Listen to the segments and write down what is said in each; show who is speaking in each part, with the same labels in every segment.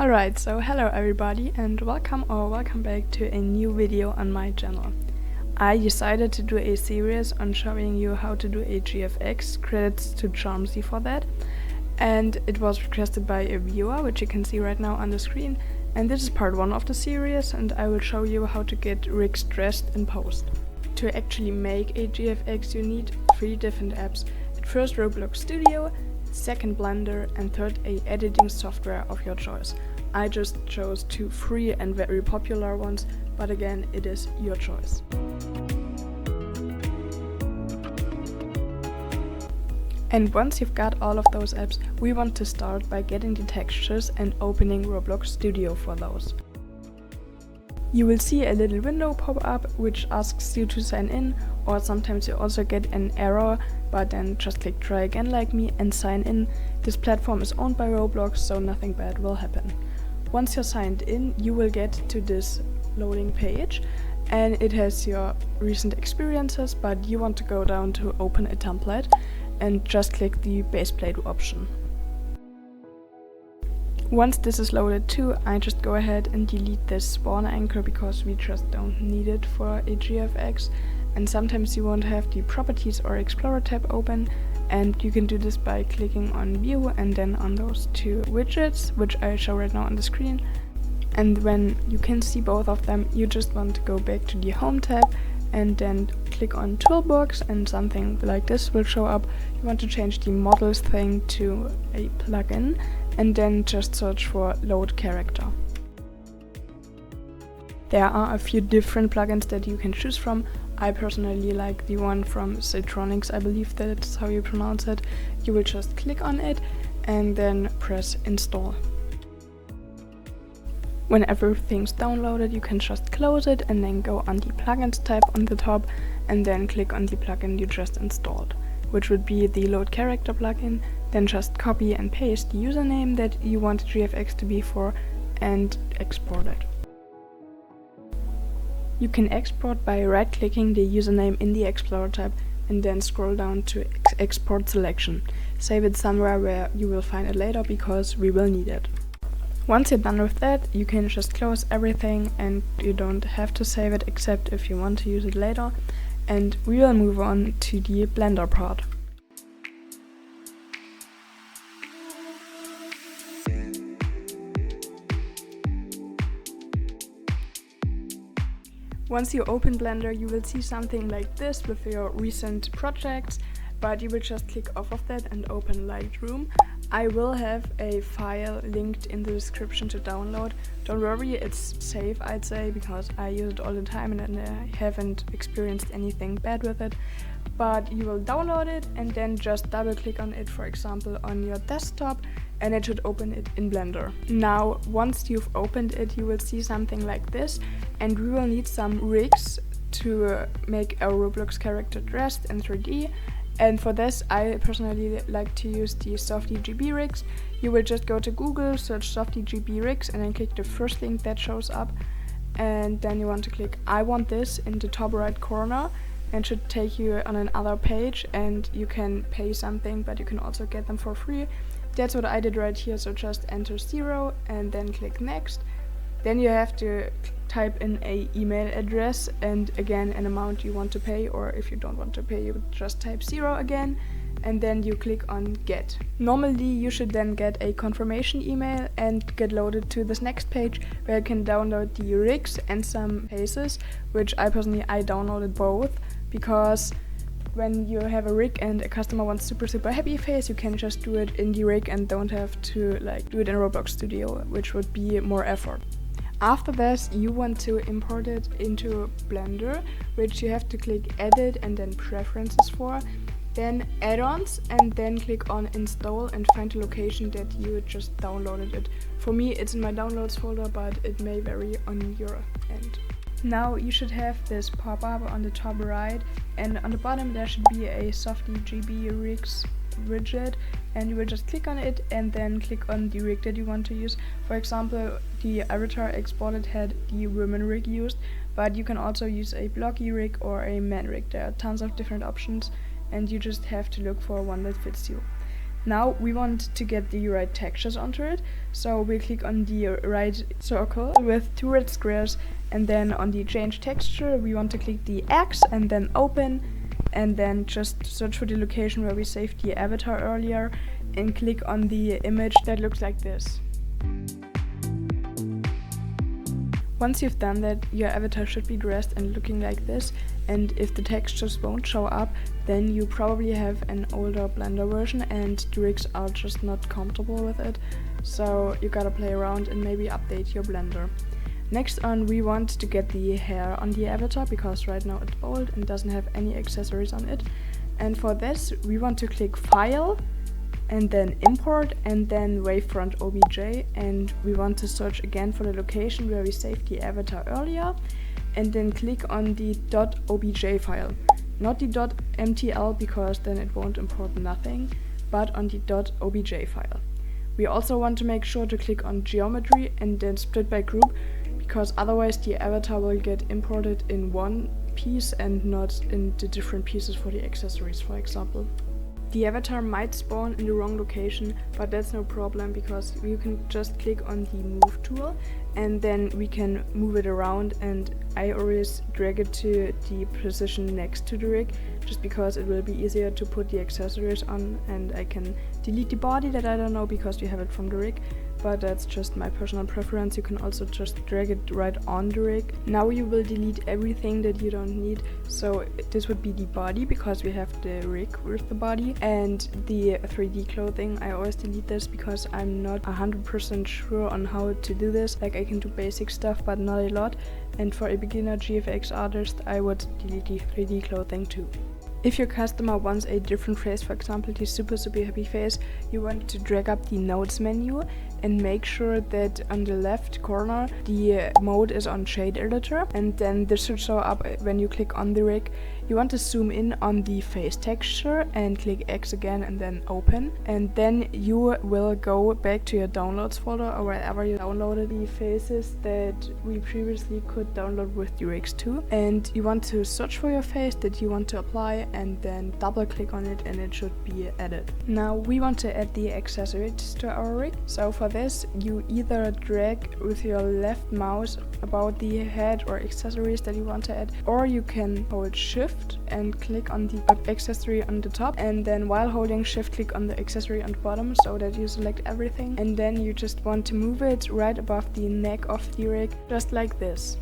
Speaker 1: Alright, so hello everybody and welcome back to a new video on my channel. I decided to do a series on showing you how to do a GFX, credits to Charmsy for that, and it was requested by a viewer, which you can see right now on the screen, and this is part 1 of the series, and I will show you how to get rigs dressed in post. To actually make a GFX you need 3 different apps. At first Roblox Studio, second Blender, and third a editing software of your choice. I just chose 2 free and very popular ones, but again it is your choice. And once you've got all of those apps, we want to start by getting the textures and opening Roblox Studio for those. You will see a little window pop up which asks you to sign in, or sometimes you also get an error, but then just click try again like me and sign in. This platform is owned by Roblox, so nothing bad will happen. Once you're signed in, you will get to this loading page and it has your recent experiences, but you want to go down to open a template and just click the baseplate option. Once this is loaded too, I just go ahead and delete this spawn anchor because we just don't need it for a GFX, and sometimes you won't have the properties or explorer tab open, and you can do this by clicking on view and then on those 2 widgets, which I show right now on the screen. And when you can see both of them, you just want to go back to the home tab and then click on toolbox and something like this will show up. You want to change the models thing to a plugin and then just search for load character. There are a few different plugins that you can choose from. I personally like the one from Citronics, I believe that's how you pronounce it. You will just click on it and then press install. When everything's downloaded, you can just close it and then go on the plugins tab on the top and then click on the plugin you just installed, which would be the load character plugin. Then just copy and paste the username that you want GFX to be for and export it. You can export by right-clicking the username in the Explorer tab and then scroll down to export selection. Save it somewhere where you will find it later because we will need it. Once you're done with that, you can just close everything and you don't have to save it except if you want to use it later. And we will move on to the Blender part. Once you open Blender, you will see something like this with your recent projects, but you will just click off of that and open Lightroom. I will have a file linked in the description to download. Don't worry, it's safe, I'd say, because I use it all the time and I haven't experienced anything bad with it. But you will download it and then just double click on it, for example, on your desktop, and it should open it in Blender. Now, once you've opened it, you will see something like this, and we will need some rigs to make a Roblox character dressed in 3D. And for this, I personally like to use the SoftyGB rigs. You will just go to Google, search SoftyGB rigs, and then click the first link that shows up. And then you want to click I want this in the top right corner, and should take you on another page, and you can pay something, but you can also get them for free. That's what I did right here, so just enter 0 and then click next. Then you have to type in an email address and again an amount you want to pay, or if you don't want to pay, you just type 0 again, and then you click on get. Normally you should then get a confirmation email and get loaded to this next page where you can download the rigs and some faces, which I downloaded both, because when you have a rig and a customer wants super happy face, you can just do it in the rig and don't have to do it in Roblox Studio, which would be more effort. After this, you want to import it into Blender, which you have to click edit and then preferences for, then add-ons, and then click on install and find the location that you just downloaded it. For me, it's in my downloads folder, but it may vary on your end. Now you should have this pop-up on the top right, and on the bottom there should be a SoftyGB rigs widget, and you will just click on it and then click on the rig that you want to use. For example, the avatar exported had the women rig used, but you can also use a blocky rig or a man rig. There are tons of different options and you just have to look for one that fits you. Now we want to get the right textures onto it, so we click on the right circle with 2 red squares, and then on the change texture we want to click the X and then open, and then just search for the location where we saved the avatar earlier and click on the image that looks like this. Once you've done that, your avatar should be dressed and looking like this, and if the textures won't show up, then you probably have an older Blender version and the rigs are just not comfortable with it, so you gotta play around and maybe update your Blender. Next on, we want to get the hair on the avatar, because right now it's old and doesn't have any accessories on it, and for this we want to click File and then Import and then Wavefront OBJ, and we want to search again for the location where we saved the avatar earlier, and then click on the .obj file, not the .mtl because then it won't import nothing, but on the .obj file. We also want to make sure to click on Geometry and then Split by Group, because otherwise the avatar will get imported in one piece and not in the different pieces for the accessories, for example. The avatar might spawn in the wrong location, but that's no problem because you can just click on the move tool and then we can move it around, and I always drag it to the position next to the rig just because it will be easier to put the accessories on, and I can delete the body that I don't know because we have it from the rig, but that's just my personal preference. You can also just drag it right on the rig. Now you will delete everything that you don't need, so this would be the body because we have the rig with the body, and the 3D clothing. I always delete this because I'm not 100% sure on how to do this. Like, I can do basic stuff but not a lot, and for a beginner gfxartist I would delete the 3D clothing too. If your customer wants a different face, for example the super happy face, you want to drag up the nodes menu and make sure that on the left corner the mode is on shade editor, and then this should show up when you click on the rig. You want to zoom in on the face texture and click X again and then open, and then you will go back to your downloads folder or wherever you downloaded the faces that we previously could download with the rigs too, and you want to search for your face that you want to apply and then double click on it and it should be added. Now we want to add the accessories to our rig, so for this you either drag with your left mouse about the head or accessories that you want to add, or you can hold shift and click on the accessory on the top, and then while holding shift click on the accessory on the bottom so that you select everything, and then you just want to move it right above the neck of the rig, just like this.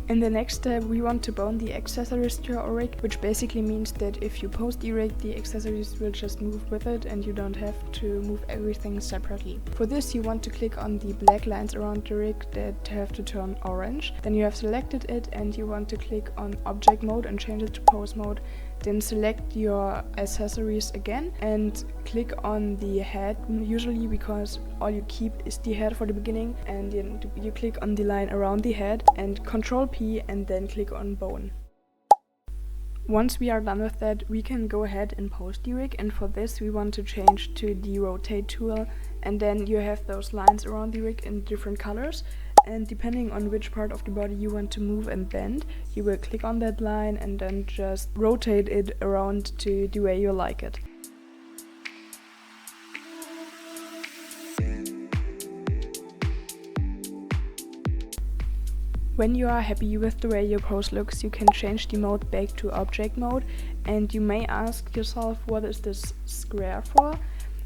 Speaker 1: In the next step we want to bone the accessories to our rig, which basically means that if you pose the rig, the accessories will just move with it and you don't have to move everything separately. For this you want to click on the black lines around the rig that have to turn orange. Then you have selected it and you want to click on object mode and change it to pose mode. Then select your accessories again and click on the head, usually because all you keep is the head for the beginning, and then you click on the line around the head and Ctrl P and then click on bone. Once we are done with that, we can go ahead and pose the rig, and for this we want to change to the rotate tool, and then you have those lines around the rig in different colors, and depending on which part of the body you want to move and bend, you will click on that line and then just rotate it around to the way you like it. When you are happy with the way your pose looks, you can change the mode back to object mode, and you may ask yourself, what is this square for?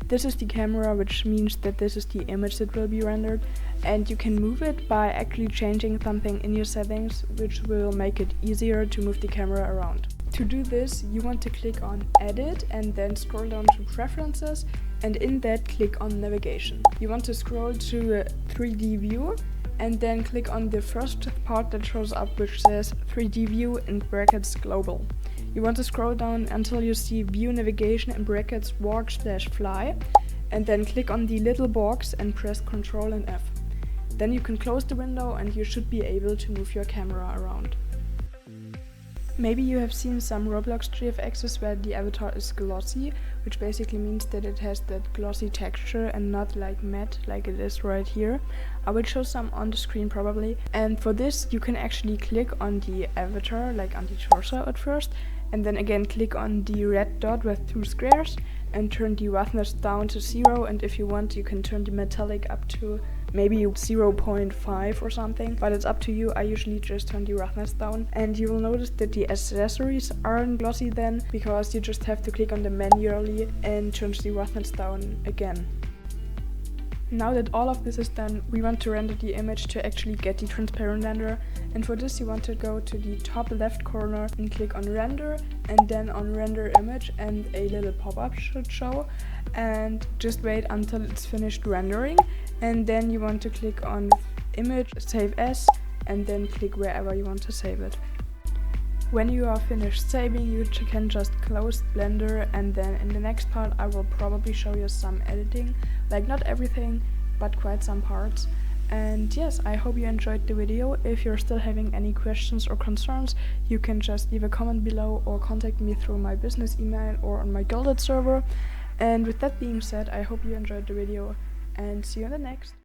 Speaker 1: This is the camera, which means that this is the image that will be rendered, and you can move it by actually changing something in your settings, which will make it easier to move the camera around. To do this, you want to click on Edit and then scroll down to Preferences, and in that click on Navigation. You want to scroll to 3D View and then click on the first part that shows up, which says 3D View in brackets Global. You want to scroll down until you see View Navigation in brackets Walk/Fly, and then click on the little box and press Ctrl and F. Then you can close the window and you should be able to move your camera around. Maybe you have seen some Roblox GFXs where the avatar is glossy, which basically means that it has that glossy texture and not like matte like it is right here. I will show some on the screen probably, and for this you can actually click on the avatar, like on the torso at first, and then again click on the red dot with 2 squares, and turn the roughness down to 0, and if you want you can turn the metallic up to maybe 0.5 or something, but it's up to you. I usually just turn the roughness down, and you will notice that the accessories aren't glossy then, because you just have to click on them manually and change the roughness down again. Now that all of this is done, we want to render the image to actually get the transparent render, and for this you want to go to the top left corner and click on render, and then on render image, and a little pop-up should show, and just wait until it's finished rendering, and then you want to click on image, save as, and then click wherever you want to save it. When you are finished saving, you can just close Blender, and then in the next part I will probably show you some editing, like not everything, but quite some parts. And yes, I hope you enjoyed the video. If you're still having any questions or concerns, you can just leave a comment below or contact me through my business email or on my Gilded server. And with that being said, I hope you enjoyed the video, and see you in the next.